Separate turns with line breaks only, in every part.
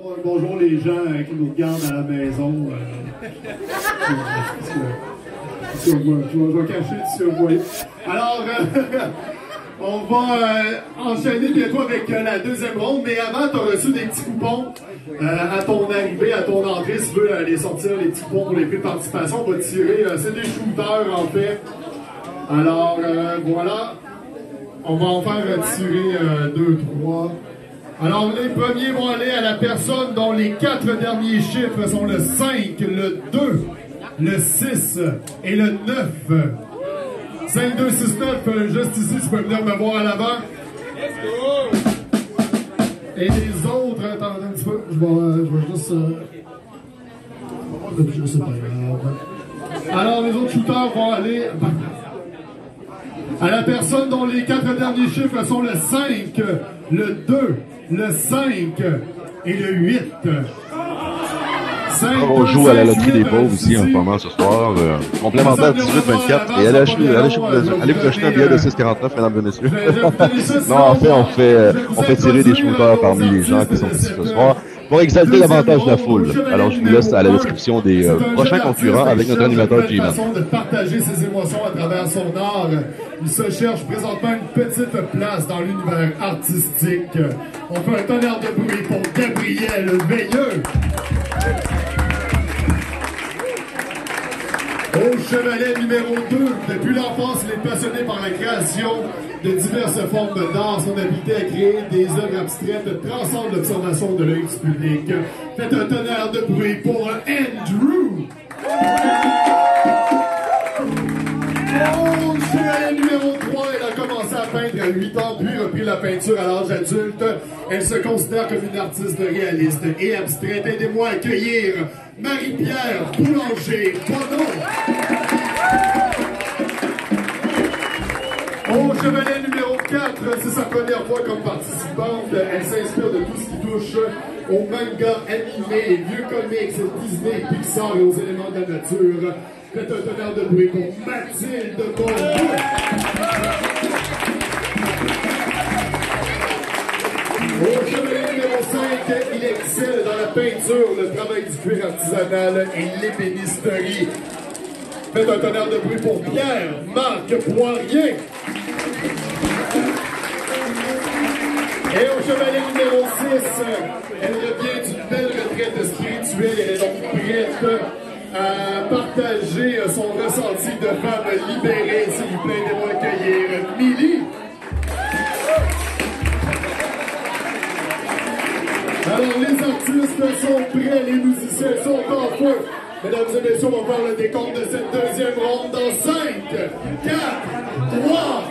Bonjour les gens qui nous regardent à la maison. Je vais cacher si vous voyez. Alors, on va enchaîner bientôt avec la deuxième ronde, mais avant, tu as reçu des petits coupons à ton arrivée, à ton entrée. Si tu veux aller sortir les petits coupons pour les prix de participation, on va tirer. C'est des shooters en fait. Alors, voilà. On va en faire tirer 2, 3. Alors, les premiers vont aller à la personne dont les 4 derniers chiffres sont le 5, le 2, le 6 et le 9. 5, 2, 6, 9, juste ici, tu peux venir me voir à l'avant. Et les autres, attendez un petit peu, je vais juste... je sais pas grave. Alors, les autres shooters vont aller... à la personne dont les 4 derniers chiffres sont le 5, le 2, le 5 et le 8. 5,
on joue à la loterie des pauvres ici en ce moment ce soir. Complémentaire 18-24. Et allez vous acheter un billet de 6,49, mesdames et messieurs. Non, en fait, on fait tirer des shooters parmi les gens qui sont ici ce soir pour exalter davantage la foule. Alors, je vous laisse à la description des prochains concurrents avec notre animateur G-Man.
Façon de partager ses émotions à travers son art. Il se cherche présentement une petite place dans l'univers artistique. On fait un tonnerre de bruit pour Gabriel Veilleux. Au chevalet numéro 2, depuis l'enfance, il est passionné par la création de diverses formes d'art. Son habileté à créer des œuvres abstraites transcende l'observation de l'œil du public. Faites un tonnerre de bruit pour Andrew! Au chevalet numéro 3, elle a commencé à peindre à 8 ans, puis repris la peinture à l'âge adulte. Elle se considère comme une artiste réaliste et abstraite. Aidez-moi à accueillir Marie-Pierre Boulanger-Bonneau. Au chevalet numéro 4, c'est sa première fois comme participante. Elle s'inspire de tout ce qui touche aux mangas animés, vieux comics, Disney, Pixar et aux éléments de la nature. Faites un tonnerre de bruit pour Mathilde Bonneau. Au chevalet numéro 5, il excelle dans la peinture, le travail du cuir artisanal et l'ébénisterie. Faites un tonnerre de bruit pour Pierre-Marc Poirier. Et au chevalet numéro 6, elle revient d'une belle retraite spirituelle. Elle est donc prête à partager son ressenti de femme libérée. S'il vous plaît, aidez-moi à accueillir Milly. Alors, les artistes sont prêts, les musiciens sont en feu. Mesdames et messieurs, on va faire le décompte de cette deuxième ronde dans 5, 4, 3,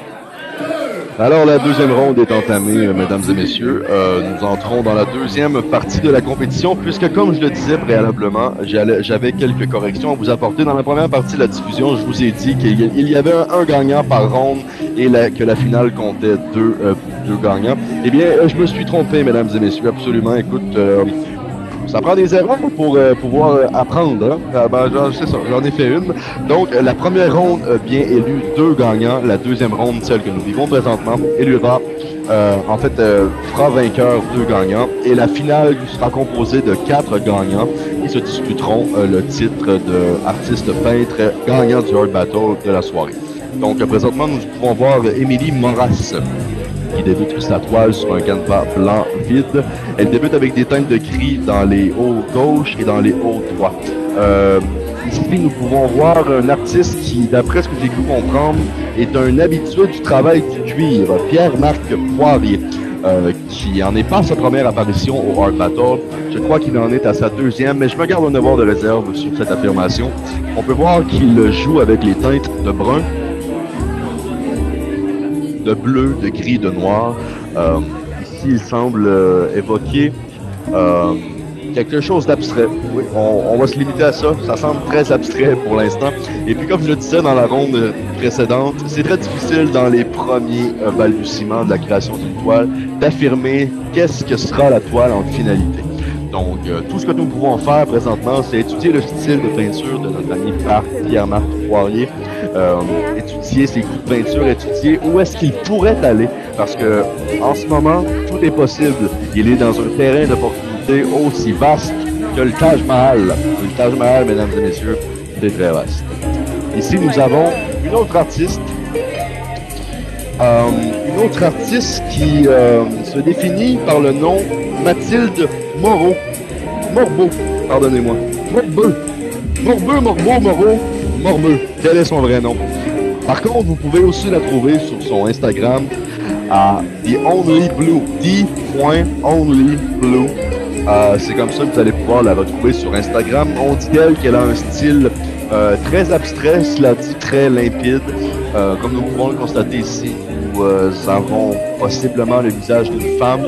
2...
Alors, la deuxième ronde est entamée, mesdames et messieurs. Nous entrons dans la deuxième partie de la compétition, puisque, comme je le disais préalablement, j'avais quelques corrections à vous apporter. Dans la première partie de la diffusion, je vous ai dit qu'il y avait un gagnant par ronde et que la finale comptait deux gagnants. Eh bien, je me suis trompé, mesdames et messieurs, absolument. Écoute, ça prend des erreurs pour pouvoir apprendre. Hein? C'est ça, j'en ai fait une. Donc, la première ronde a bien élu 2 gagnants. La deuxième ronde, celle que nous vivons présentement, fera vainqueur 2 gagnants. Et la finale sera composée de 4 gagnants qui se disputeront le titre de artiste peintre gagnant du Art Battle de la soirée. Donc, présentement, nous pouvons voir Émilie Moras, qui débute sa toile sur un canevas blanc vide. Elle débute avec des teintes de gris dans les hauts gauche et dans les hauts droits. Ici, nous pouvons voir un artiste qui, d'après ce que j'ai pu comprendre, est un habitué du travail du cuir, Pierre-Marc Poirier, qui en est pas à sa première apparition au Art Battle. Je crois qu'il en est à sa deuxième, mais je me garde un devoir de réserve sur cette affirmation. On peut voir qu'il joue avec les teintes de brun, de bleu, de gris, de noir. Ici, il semble évoquer quelque chose d'abstrait. Oui, on va se limiter à ça. Ça semble très abstrait pour l'instant. Et puis, comme je le disais dans la ronde précédente, c'est très difficile dans les premiers balbutiements de la création d'une toile d'affirmer qu'est-ce que sera la toile en finalité. Donc, tout ce que nous pouvons faire présentement, c'est étudier le style de peinture de notre ami Pierre-Marc Poirier, étudier ses coups de peinture, étudier où est-ce qu'il pourrait aller, parce que en ce moment, tout est possible. Il est dans un terrain d'opportunité c'est aussi vaste que le Taj Mahal. Le Taj Mahal, mesdames et messieurs, c'est très vaste. Ici, nous avons une autre artiste. Une autre artiste qui se définit par le nom Mathilde Moreau. Morbeau, pardonnez-moi. Morbeau. Quel est son vrai nom? Par contre, vous pouvez aussi la trouver sur son Instagram à The Only Blue. The.onlyblue. C'est comme ça que vous allez pouvoir la retrouver sur Instagram. On dit d'elle qu'elle a un style très abstrait, cela dit très limpide. Comme nous pouvons le constater ici, nous avons possiblement le visage d'une femme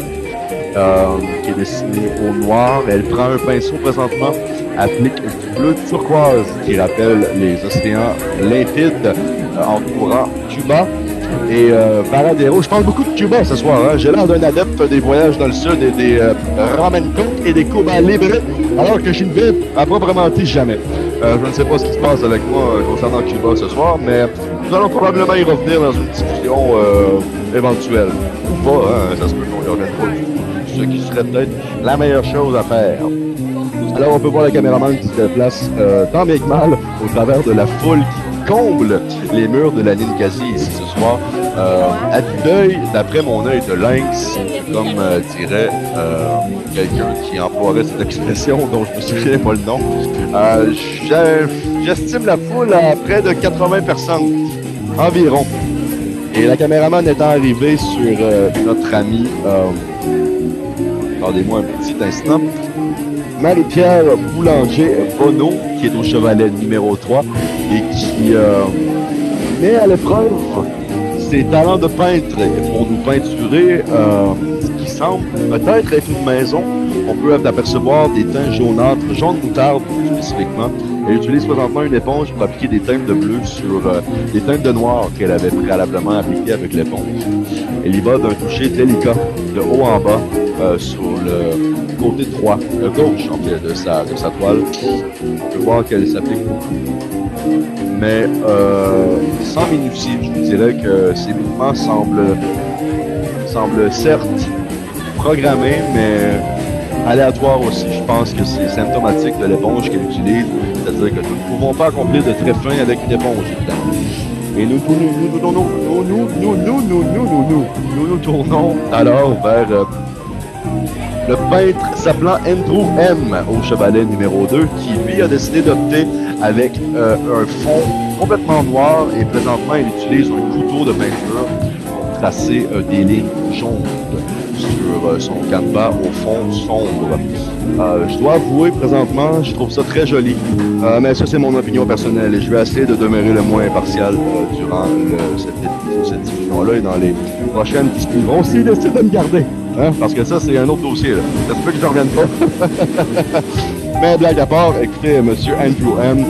qui est dessinée au noir. Elle prend un pinceau présentement, applique du bleu turquoise qui rappelle les océans limpides entourant Cuba. Et Varadero, je parle beaucoup de Cuba ce soir. Hein? J'ai l'air d'un adepte des voyages dans le sud et des ramen coke et des Cuba libres, alors que je ne vais à proprement dit jamais. Je ne sais pas ce qui se passe avec moi concernant Cuba ce soir, mais nous allons probablement y revenir dans une discussion éventuelle. Ou pas, hein? Ça se peut qu'on y revienne pas du tout. Ce qui serait peut-être la meilleure chose à faire. Alors on peut voir le caméraman qui se déplace tant bien que mal au travers de la foule qui comble les murs de la Ninkasi ici ce soir. À vue d'œil, d'après mon œil de lynx, comme dirait quelqu'un qui emploierait cette expression dont je me souviens pas le nom, j'estime la foule à près de 80 personnes environ. Et la caméraman étant arrivée sur notre ami, attendez-moi un petit instant, Marie-Pierre Boulanger-Bonneau, qui est au chevalet numéro 3 et qui met à l'épreuve ses talents de peintre pour nous peinturer ce qui semble peut-être être une maison. On peut apercevoir des teints jaunâtres, jaune moutarde spécifiquement. Elle utilise présentement une éponge pour appliquer des teintes de bleu sur des teintes de noir qu'elle avait préalablement appliquées avec l'éponge. Elle y va d'un toucher délicat de haut en bas sur le côté droit, gauche en fait, de sa toile. On peut voir qu'elle s'applique beaucoup. Mais sans minutie, je vous dirais que ses mouvements semblent certes programmés, mais aléatoires aussi. Je pense que c'est symptomatique de l'éponge qu'elle utilise, c'est-à-dire que nous ne pouvons pas accomplir de très fin avec une éponge, évidemment. Et nous nous tournons alors vers le peintre s'appelant Andrew M. au chevalet numéro 2, qui lui a décidé d'opter avec un fond complètement noir et présentement il utilise un couteau de peinture pour tracer des lignes jaunes sur son canevas au fond sombre. Je dois avouer présentement, je trouve ça très joli, mais ça c'est mon opinion personnelle et je vais essayer de demeurer le moins impartial durant cette diffusion-là et dans les prochaines discussions. S'ils décident de me garder, hein, parce que ça c'est un autre dossier, là. Ça se peut que je ne revienne pas. Mais blague à part, écoutez, monsieur Andrew M.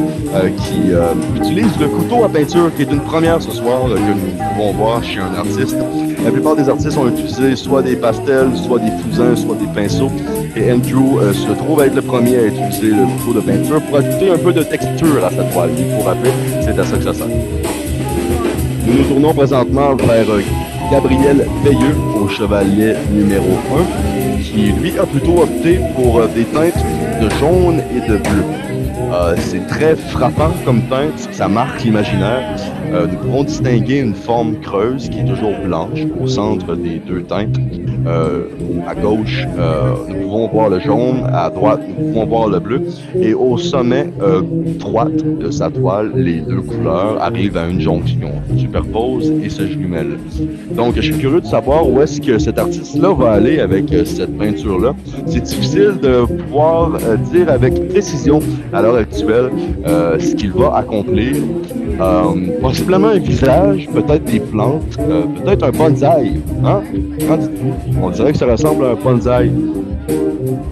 Qui utilise le couteau à peinture, qui est une première ce soir que nous pouvons voir chez un artiste. La plupart des artistes ont utilisé soit des pastels, soit des fusains, soit des pinceaux. Et Andrew se trouve être le premier à utiliser le couteau de peinture pour ajouter un peu de texture à sa toile. Il faut rappeler, c'est à ça que ça sert. Nous nous tournons présentement vers Gabriel Veilleux au chevalet numéro 1, qui lui a plutôt opté pour des teintes de jaune et de bleu. C'est très frappant comme teinte, ça marque l'imaginaire. Nous pouvons distinguer une forme creuse qui est toujours blanche au centre des deux teintes. À gauche, nous pouvons voir le jaune, à droite, nous pouvons voir le bleu. Et au sommet droite de sa toile, les deux couleurs arrivent à une jonction, superposent et se jumellent. Donc, je suis curieux de savoir où est-ce que cet artiste-là va aller avec cette peinture-là. C'est difficile de pouvoir dire avec précision à l'heure actuelle ce qu'il va accomplir. Possiblement un visage, peut-être des plantes, peut-être un bonsaï. Hein? Qu'en dites-vous? On dirait que ça ressemble à un bonsaï.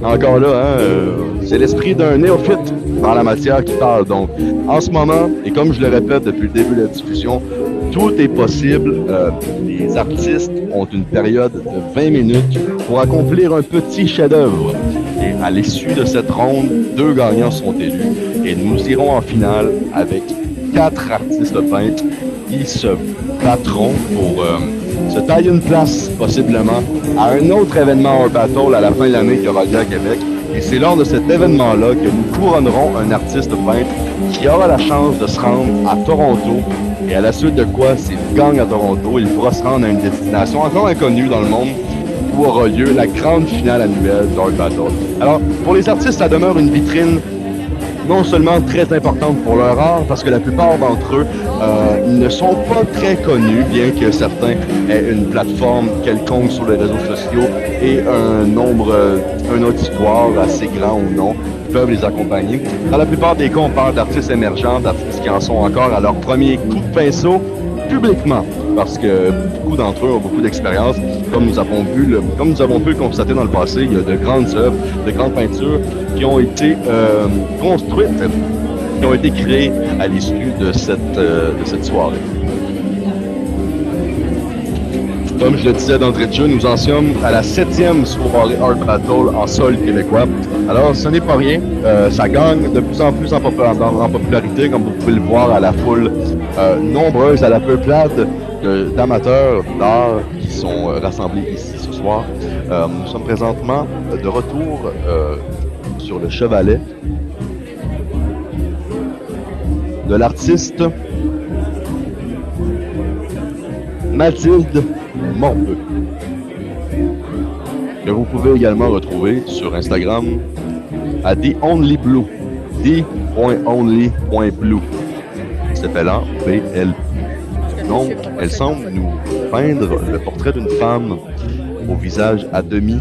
Encore là, hein, c'est l'esprit d'un néophyte dans la matière qui parle. Donc, en ce moment, et comme je le répète depuis le début de la discussion, tout est possible. Les artistes ont une période de 20 minutes pour accomplir un petit chef-d'œuvre. Et à l'issue de cette ronde, 2 gagnants sont élus. Et nous irons en finale avec 4 artistes peintres qui se battront pour se tailler une place, possiblement, à un autre événement Art Battle à la fin de l'année qui aura lieu à Québec. Et c'est lors de cet événement-là que nous couronnerons un artiste peintre qui aura la chance de se rendre à Toronto. Et à la suite de quoi, s'il gagne à Toronto, il pourra se rendre à une destination encore inconnue dans le monde où aura lieu la grande finale annuelle d'Art Battle. Alors, pour les artistes, ça demeure une vitrine non seulement très importante pour leur art, parce que la plupart d'entre eux ne sont pas très connus, bien que certains aient une plateforme quelconque sur les réseaux sociaux et un auditoire assez grand ou non, peuvent les accompagner. Dans la plupart des cas, on parle d'artistes émergents, d'artistes qui en sont encore à leur premier coup de pinceau publiquement, parce que beaucoup d'entre eux ont beaucoup d'expérience. Comme nous avons pu le constater dans le passé, il y a de grandes œuvres, de grandes peintures qui ont été construites, qui ont été créées à l'issue de cette soirée. Comme je le disais d'entrée de jeu, nous en sommes à la 7e soirée Art Battle en sol québécois. Alors, ce n'est pas rien. Ça gagne de plus en plus en popularité, comme vous pouvez le voir à la foule nombreuse, à la peuplade d'amateurs d'art qui sont rassemblés ici ce soir. Nous sommes présentement de retour sur le chevalet de l'artiste Mathilde Morbleu, que vous pouvez également retrouver sur Instagram à TheOnlyBlue, the.only.blue, s'appelant BL. Donc, elle semble nous peindre le portrait d'une femme au visage à demi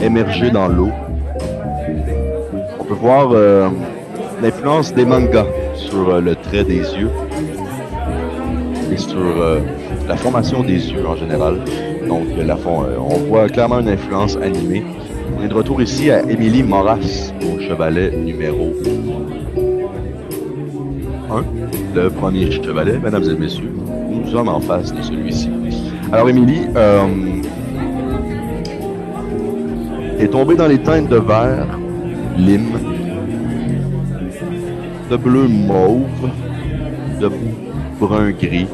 émergé dans l'eau. On peut voir l'influence des mangas sur le trait des yeux et sur la formation des yeux en général. Donc, on voit clairement une influence animée. On est de retour ici à Émilie Moras, au chevalet numéro 1. Le premier chevalet, mesdames et messieurs. Nous sommes en face de celui-ci. Alors, Émilie est tombée dans les teintes de vert, lime, de bleu mauve, de brun gris.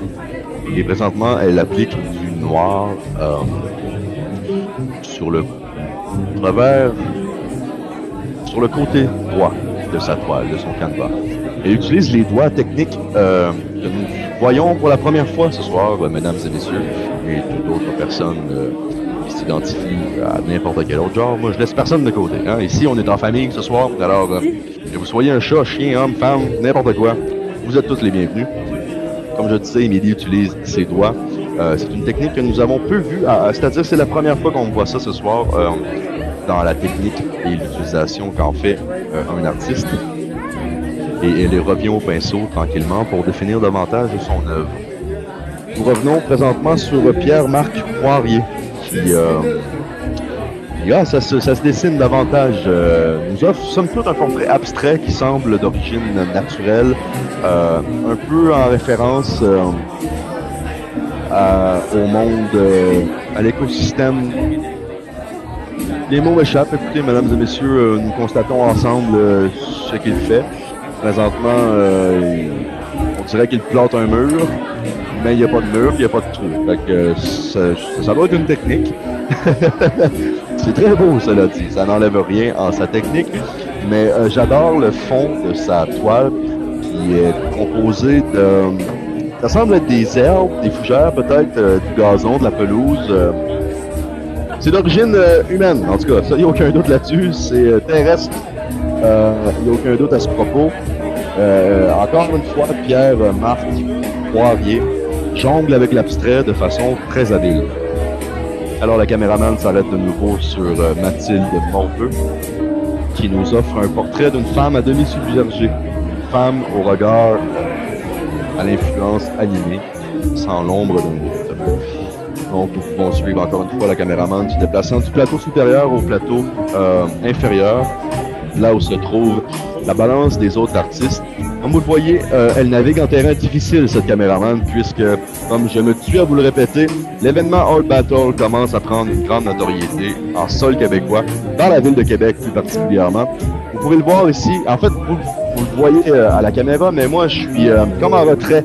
Et présentement, elle applique du noir sur le revers, sur le côté droit de sa toile, de son canevas. Elle utilise les doigts techniques que nous voyons pour la première fois ce soir, mesdames et messieurs, et toute autre personne qui s'identifie à n'importe quel autre genre. Moi, je laisse personne de côté. Hein. Ici, on est en famille ce soir, alors que vous soyez un chat, chien, homme, femme, n'importe quoi, vous êtes tous les bienvenus. Comme je disais, Émilie utilise ses doigts. C'est une technique que nous avons peu vue, c'est-à-dire c'est la première fois qu'on voit ça ce soir dans la technique et l'utilisation qu'en fait un artiste. Et elle revient au pinceau tranquillement pour définir davantage son œuvre. Nous revenons présentement sur Pierre-Marc Poirier, qui ça se dessine davantage. Nous offre somme toute un portrait abstrait qui semble d'origine naturelle, un peu en référence au monde, à l'écosystème. Les mots m'échappent. Écoutez, mesdames et messieurs, nous constatons ensemble ce qu'il fait. Présentement, on dirait qu'il plante un mur, mais il n'y a pas de mur, il n'y a pas de trou. Fait que ça doit être une technique. C'est très beau, cela dit. Ça n'enlève rien en sa technique, mais j'adore le fond de sa toile qui est composé de... Ça semble être des herbes, des fougères, peut-être du gazon, de la pelouse. C'est d'origine humaine, en tout cas. Ça, il n'y a aucun doute là-dessus. C'est terrestre. Il n'y a aucun doute à ce propos. Encore une fois, Pierre-Marc Poirier jongle avec l'abstrait de façon très habile. Alors la caméraman s'arrête de nouveau sur Mathilde Morbleu, qui nous offre un portrait d'une femme à demi submergée. Une femme au regard à l'influence animée, sans l'ombre d'un doute. Donc nous pouvons suivre encore une fois la caméraman se déplaçant du plateau supérieur au plateau inférieur, là où se trouve la balance des autres artistes. Comme vous le voyez, elle navigue en terrain difficile, cette caméraman, puisque, comme je me tue à vous le répéter, l'événement Art Battle commence à prendre une grande notoriété en sol québécois, dans la ville de Québec plus particulièrement. Vous pouvez le voir ici, en fait, vous le voyez à la caméra, mais moi je suis comme en retrait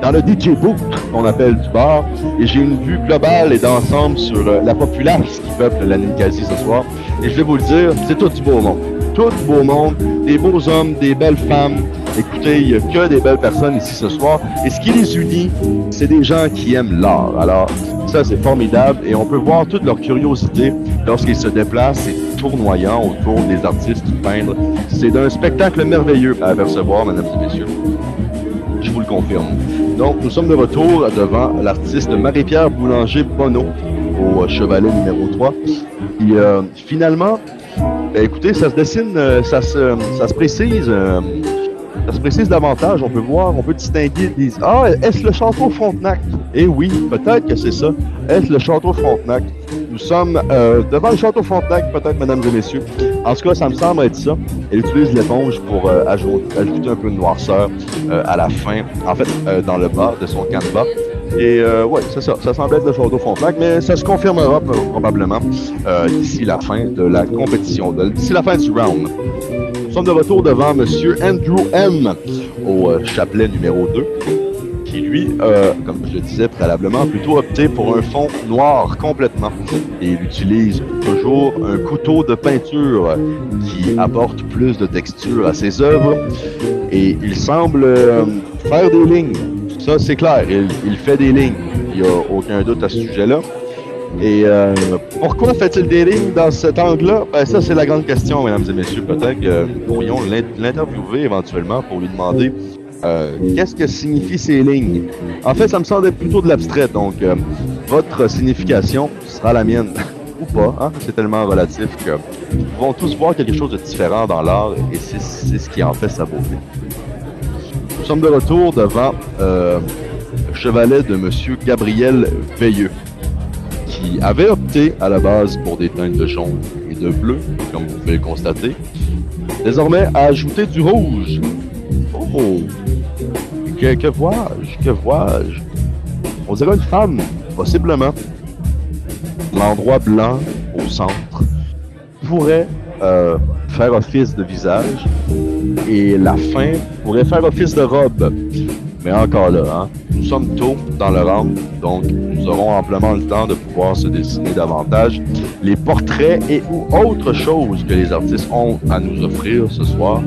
dans le DJ booth qu'on appelle du bar, et j'ai une vue globale et d'ensemble sur la populace qui peuple la Ninkasi ce soir. Et je vais vous le dire, c'est tout du beau monde. Tout du beau monde, des beaux hommes, des belles femmes. Écoutez, il n'y a que des belles personnes ici ce soir. Et ce qui les unit, c'est des gens qui aiment l'art. Alors, ça, c'est formidable. Et on peut voir toute leur curiosité lorsqu'ils se déplacent. C'est tournoyant autour des artistes qui peignent. C'est un spectacle merveilleux à apercevoir, mesdames et messieurs. Je vous le confirme. Donc, nous sommes de retour devant l'artiste Marie-Pierre Boulanger-Bonneau au Chevalet numéro 3. Et finalement, écoutez, ça se dessine, ça se précise. Ça se précise davantage, on peut voir, on peut distinguer des... Ah, est-ce le château Frontenac? Eh oui, peut-être que c'est ça. Est-ce le château Frontenac? Nous sommes devant le château Frontenac, peut-être, mesdames et messieurs. En tout cas, ça me semble être ça. Elle utilise l'éponge pour ajouter un peu de noirceur à la fin, en fait, dans le bas de son canevas. Et ouais, c'est ça. Ça semble être le château Frontenac, mais ça se confirmera probablement d'ici la fin de la compétition, d'ici la fin du round. Nous sommes de retour devant M. Andrew M. au chapelet numéro 2, qui lui, comme je le disais préalablement, a plutôt opté pour un fond noir complètement. Et il utilise toujours un couteau de peinture qui apporte plus de texture à ses œuvres. Et il semble faire des lignes. Ça, c'est clair, il fait des lignes. Il n'y a aucun doute à ce sujet-là. Et pourquoi fait-il des lignes dans cet angle-là? Ben, ça, c'est la grande question, mesdames et messieurs. Peut-être que nous pourrions l'interviewer éventuellement pour lui demander qu'est-ce que signifient ces lignes. En fait, ça me semble être plutôt de l'abstrait, donc votre signification sera la mienne. Ou pas, hein? C'est tellement relatif que nous pouvons tous voir quelque chose de différent dans l'art et c'est ce qui en fait sa beauté. Nous sommes de retour devant le chevalet de M. Gabriel Veilleux, qui avait opté à la base pour des teintes de jaune et de bleu, comme vous pouvez le constater. Désormais, a ajouté du rouge. Oh! Que vois-je? Que vois-je? On dirait une femme, possiblement. L'endroit blanc au centre pourrait faire office de visage et la fin pourrait faire office de robe. Mais encore là, hein, nous sommes tôt dans le round, donc nous aurons amplement le temps de pouvoir se dessiner davantage les portraits et ou autres choses que les artistes ont à nous offrir ce soir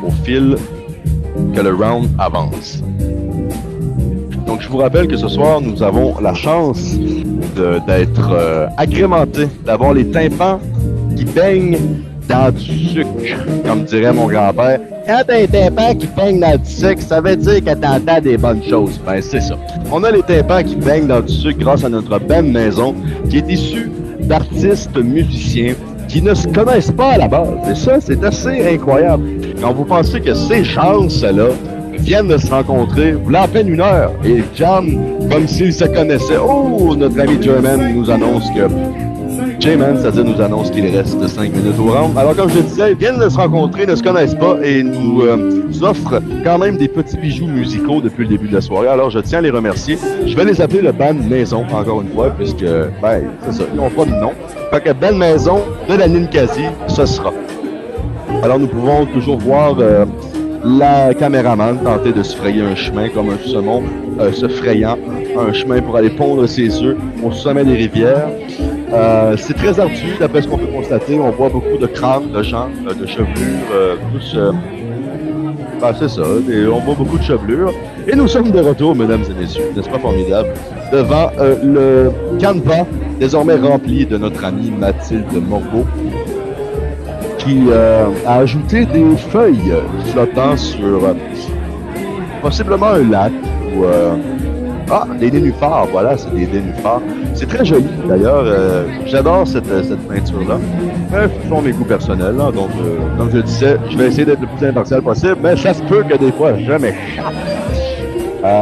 au fil que le round avance. Donc je vous rappelle que ce soir, nous avons la chance d'être agrémentés, d'avoir les tympans qui baignent dans du sucre, comme dirait mon grand-père. Quand t'as un tympan qui baigne dans du sucre, ça veut dire que t'entends des bonnes choses. Ben, c'est ça. On a les tympans qui baignent dans du sucre grâce à notre belle maison, qui est issue d'artistes musiciens qui ne se connaissent pas à la base. Et ça, c'est assez incroyable. Quand vous pensez que ces chances-là viennent de se rencontrer, vous à peine une heure, et jam comme s'ils se connaissaient. Oh, notre ami German nous annonce que J-Man, c'est-à-dire nous annonce qu'il reste 5 minutes au round. Alors, comme je le disais, ils viennent de se rencontrer, ne se connaissent pas et nous offrent quand même des petits bijoux musicaux depuis le début de la soirée. Alors, je tiens à les remercier. Je vais les appeler le band Maison, encore une fois, puisque, ben, c'est ça, ils n'ont pas de nom. Fait que band Maison de la Ninkasi, ce sera. Alors, nous pouvons toujours voir la caméraman tenter de se frayer un chemin comme un saumon se frayant un chemin pour aller pondre ses œufs au sommet des rivières. C'est très ardu, d'après ce qu'on peut constater. On voit beaucoup de crânes de gens, de chevelures, tous... ben, c'est ça, on voit beaucoup de chevelures. Et nous sommes de retour, mesdames et messieurs, n'est-ce pas formidable, devant le canevas désormais rempli de notre amie Mathilde Morbeau, qui a ajouté des feuilles flottant sur possiblement un lac ou... des nénuphars, voilà, c'est des nénuphars. C'est très joli, d'ailleurs. J'adore cette peinture-là. Ce sont mes goûts personnels, hein, donc, comme je le disais, je vais essayer d'être le plus impartial possible, mais ça se peut que des fois, je m'échappe.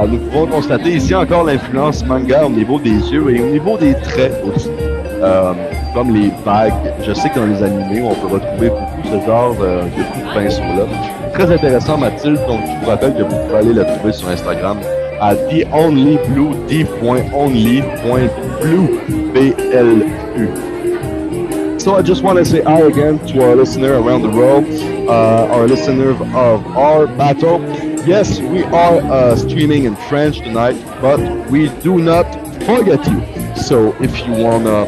Nous pouvons constater ici encore l'influence manga au niveau des yeux et au niveau des traits aussi. Comme les vagues. Je sais que dans les animés, on peut retrouver beaucoup ce genre de coups de pinceau-là. Très intéressant, Mathilde, donc je vous rappelle que vous pouvez aller la trouver sur Instagram à TheOnlyBlue, D.only.blue, B-L-U. So I just want to say hi again to our listener around the world, our listener of our battle. Yes, we are streaming in French tonight, but we do not forget you. So if you wanna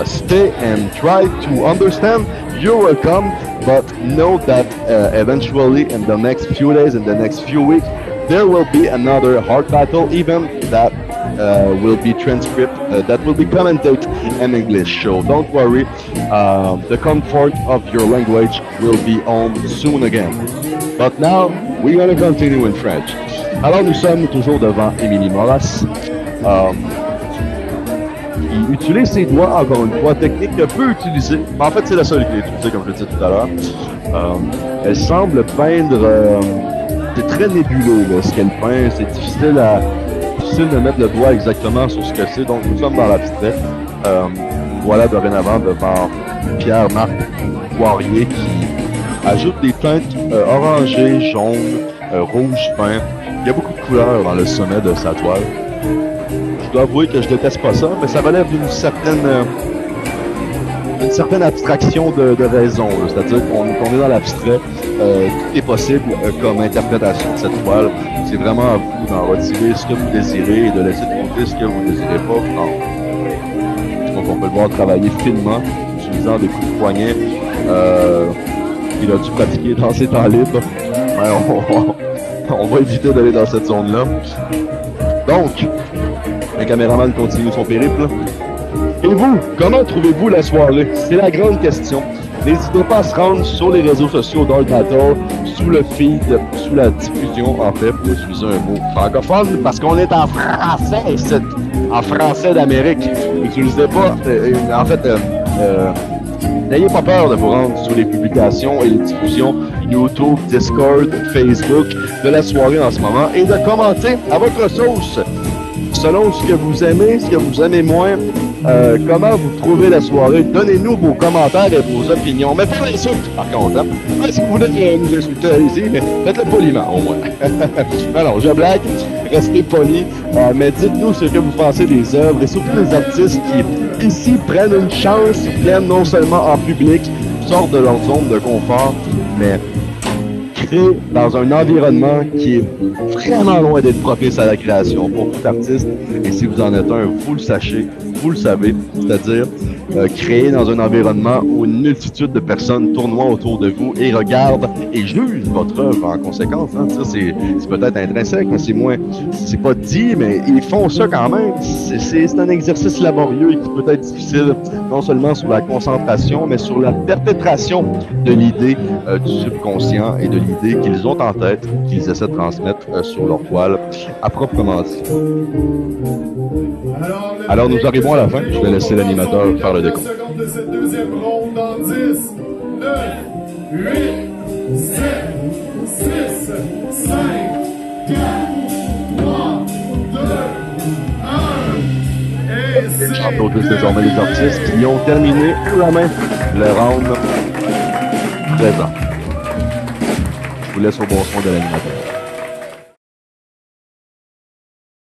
stay and try to understand, you're welcome. But know that eventually, in the next few days, in the next few weeks, there will be another hard battle, even that will be transcript, that will be commented in English. So don't worry, the comfort of your language will be on soon again. But now, we're going to continue in French. Alors nous sommes toujours devant Émilie Moras. Il utilise ses doigts, encore une fois, technique que peut utiliser. En fait, c'est la seule qu'il a utilisée, comme je le disais tout à l'heure. Elle semble peindre... c'est très nébuleux, là, ce qu'elle peint. C'est difficile de mettre le doigt exactement sur ce que c'est. Donc, nous sommes dans l'abstrait. Voilà dorénavant devant Pierre-Marc Poirier qui ajoute des teintes orangées, jaunes, rouge peint. Il y a beaucoup de couleurs dans le sommet de sa toile. Je dois avouer que je déteste pas ça, mais ça relève d'une certaine abstraction de raison. C'est-à-dire qu'on est dans l'abstrait, tout est possible comme interprétation de cette toile. C'est vraiment à vous d'en retirer ce que vous désirez et de laisser de côté ce que vous ne désirez pas. Donc on peut le voir travailler finement, utilisant des coups de poignet qu'il a dû pratiquer dans ses temps libres. On va éviter d'aller dans cette zone-là. Donc, le caméraman continue son périple. Et vous, comment trouvez-vous la soirée? C'est la grande question. N'hésitez pas à se rendre sur les réseaux sociaux d'All Battle, sous le feed, sous la diffusion, en fait, pour utiliser un mot francophone, parce qu'on est en français, en français d'Amérique. N'utilisez pas, n'ayez pas peur de vous rendre sur les publications et les diffusions YouTube, Discord, Facebook de la soirée en ce moment et de commenter à votre sauce. Selon ce que vous aimez moins, comment vous trouvez la soirée. Donnez-nous vos commentaires et vos opinions. Mais pas d'insultes, par contre. Hein? Si vous voulez nous insulter, allez-y, mais faites-le poliment, au moins. Alors, je blague, restez polis, mais dites-nous ce que vous pensez des œuvres et surtout des artistes qui, ici, prennent une chance, viennent non seulement en public, sortent de leur zone de confort, mais créent dans un environnement qui est vraiment loin d'être propice à la création pour tout artiste. Et si vous en êtes un, vous le sachez, vous le savez, c'est-à-dire créer dans un environnement où une multitude de personnes tournoient autour de vous et regardent et jugent votre œuvre en conséquence. Hein. Ça, c'est peut-être intrinsèque, mais c'est pas dit, mais ils font ça quand même. C'est un exercice laborieux et qui peut être difficile, non seulement sur la concentration, mais sur la perpétration de l'idée du subconscient et de l'idée qu'ils ont en tête, qu'ils essaient de transmettre sur leur toile, à proprement dit. Alors nous arrivons à la fin. Je vais laisser l'animateur faire le décompte.
Secondes de cette deuxième ronde dans 10, 9, 8, 7, 6, 5, 4, 3, 2, 1. Et c'est...
J'applaudis désormais les artistes qui ont terminé la main le round présent. Je vous laisse au bon soin de l'animateur.